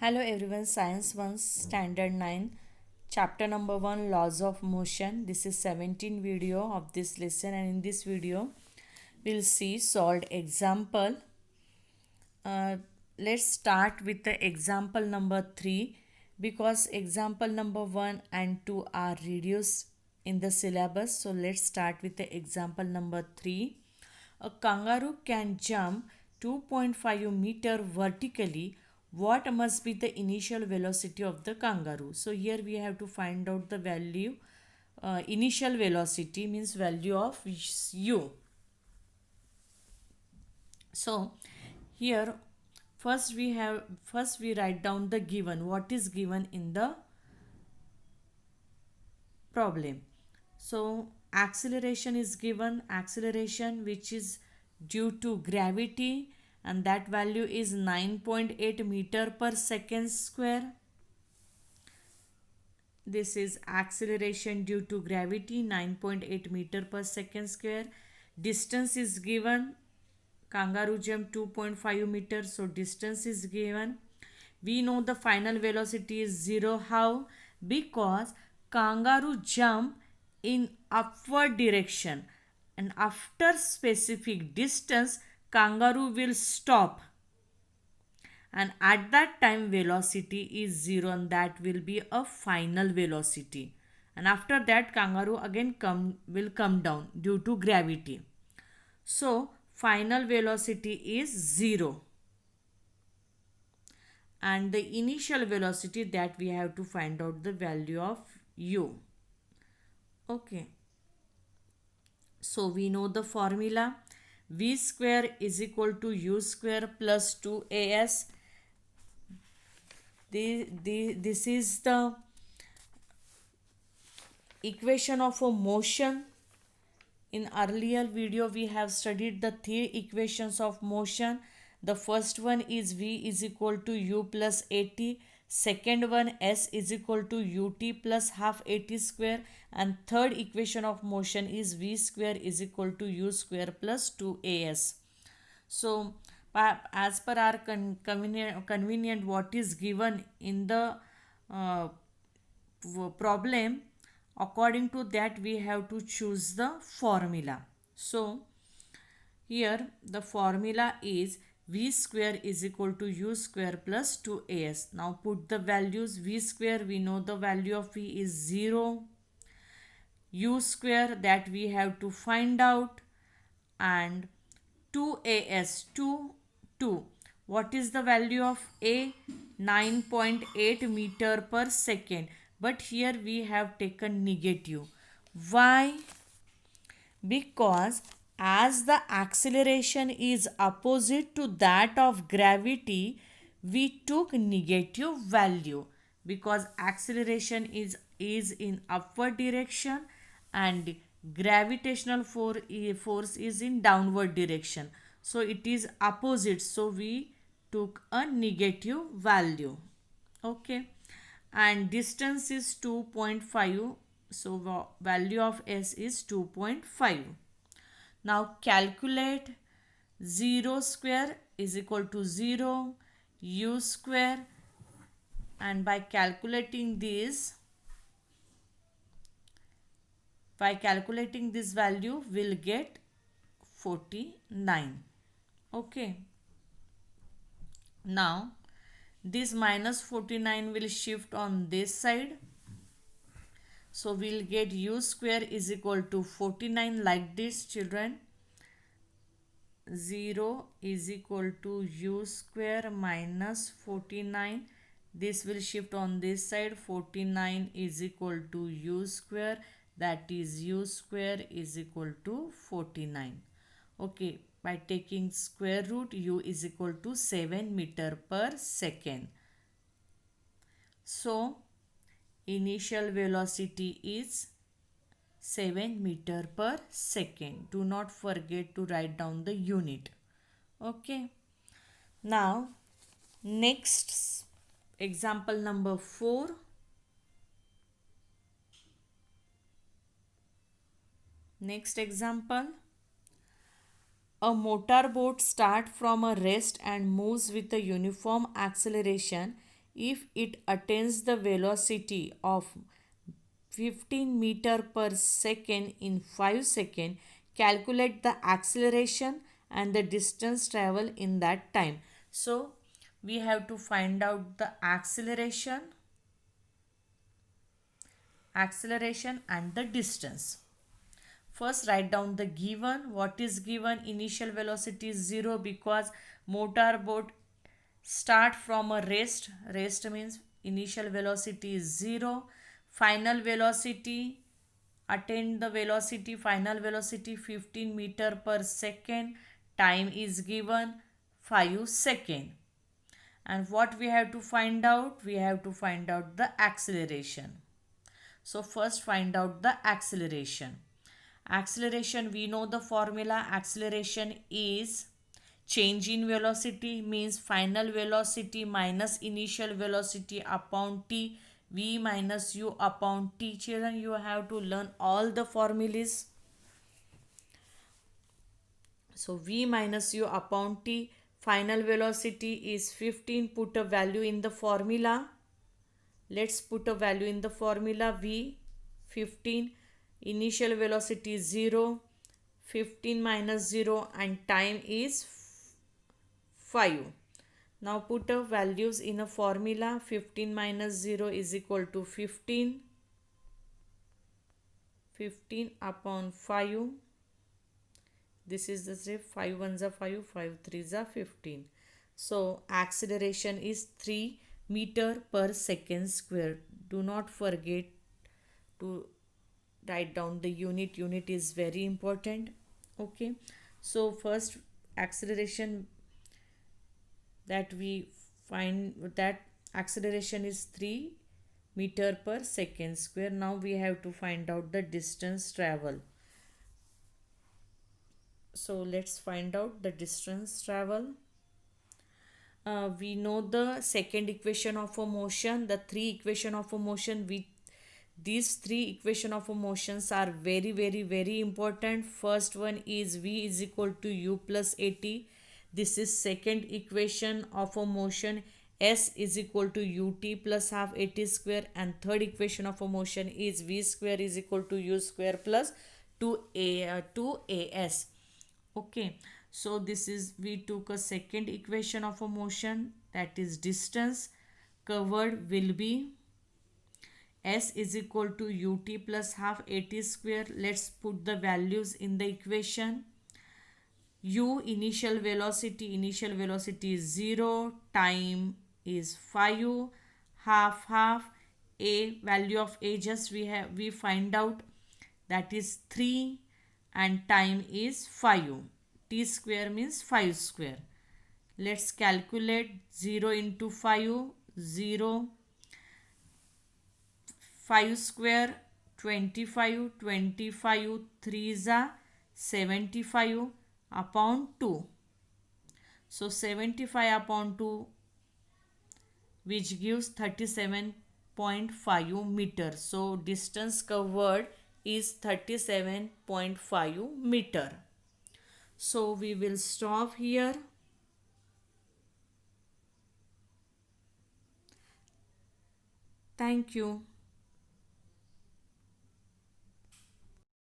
Hello everyone, Science 1 Standard 9, Chapter number 1 Laws of Motion. This is 17 video of this lesson, and in this video we'll see solved example. Uh, let's start with the example number 3 because example number 1 and 2 are reduced in the syllabus. So let's start with the example number 3. A kangaroo can jump 2.5 meter vertically. What must be the initial velocity of the kangaroo? So here we have to find out the value. Initial velocity means value of u. So here first we write down the given, what is given in the problem. So acceleration is given, acceleration which is due to gravity, and that value is 9.8 meter per second square. This is acceleration due to gravity, 9.8 meter per second square. Distance is given, kangaroo jump 2.5 meters, so distance is given. We know the final velocity is 0. How? Because kangaroo jump in upward direction, and after specific distance kangaroo will stop, and at that time velocity is 0, and that will be a final velocity, and after that kangaroo again will come down due to gravity. So final velocity is 0, and the initial velocity that we have to find out the value of u. Okay, so we know the formula, v square is equal to u square plus 2as. This is the equation of a motion. In earlier video we have studied the three equations of motion. The first one is v is equal to u plus at, second one s is equal to ut plus half at square, and third equation of motion is v square is equal to u square plus 2as. So as per our convenient what is given in the uh, problem, according to that we have to choose the formula. So here the formula is v square is equal to u square plus 2as. Now put the values. V square, we know the value of v is 0. U square, that we have to find out, and 2as, 2. What is the value of a? 9.8 meter per second, but here we have taken negative. Why? Because as the acceleration is opposite to that of gravity, we took negative value, because acceleration is in upward direction and gravitational force is in downward direction, so it is opposite, so we took a negative value. Okay, and distance is 2.5, so value of s is 2.5. Now calculate. 0 square is equal to 0, u square, and by calculating this value we'll get 49. Okay, now this minus 49 will shift on this side, so we'll get u square is equal to 49 like this, children. 0 is equal to u square minus 49. This will shift on this side. 49 is equal to u square, that is u square is equal to 49. Okay, by taking square root, u is equal to 7 meter per second. So initial velocity is 7 meter per second. Do not forget to write down the unit. Okay. Now next example number 4. Next example. A motorboat starts from a rest and moves with a uniform acceleration if it attains the velocity of 15 meter per second in 5 seconds, calculate the acceleration and the distance travel in that time. So we have to find out the acceleration and the distance. First, write down the given. What is given? Initial velocity is 0 because motorboat start from a rest. Rest means initial velocity is 0. Final velocity, attain the velocity, final velocity 15 meter per second. Time is given 5 second. And what we have to find out? We have to find out the acceleration. So first find out the acceleration. Acceleration, we know the formula. Acceleration is change in velocity, means final velocity minus initial velocity upon t, v minus u upon t. Children, you have to learn all the formulas. So v minus u upon t, final velocity is 15. Put a value in the formula. Let's put a value in the formula. V 15, initial velocity is 0, 15 minus 0, and time is 5. Now put a values in a formula. 15 minus 0 is equal to 15. 15 upon 5. This is the say 5 ones are 5, 5 threes are 15. So acceleration is 3 meter per second square. Do not forget to write down the unit. Unit is very important. Okay. So first acceleration that we find, that acceleration is 3 meter per second square. Now we have to find out the distance travel. So let's find out the distance travel. We know the second equation of a motion, the three equation of a motion. These three equation of a motions are very important. First one is v is equal to u plus at. This is second equation of a motion. S is equal to ut plus half at square. And third equation of a motion is v square is equal to u square plus 2as. Okay, so this is, we took a second equation of a motion, that is distance covered will be S is equal to ut plus half at square. Let's put the values in the equation. U initial velocity is 0, time is 5, half. A value of A just we find out, that is 3, and time is 5. T square means 5 square. Let's calculate. 0 into 5, 0. 5 square 25, 3 is 75 upon 2. So 75 upon 2, which gives 37.5 meter. So distance covered is 37.5 meter. So we will stop here. Thank you.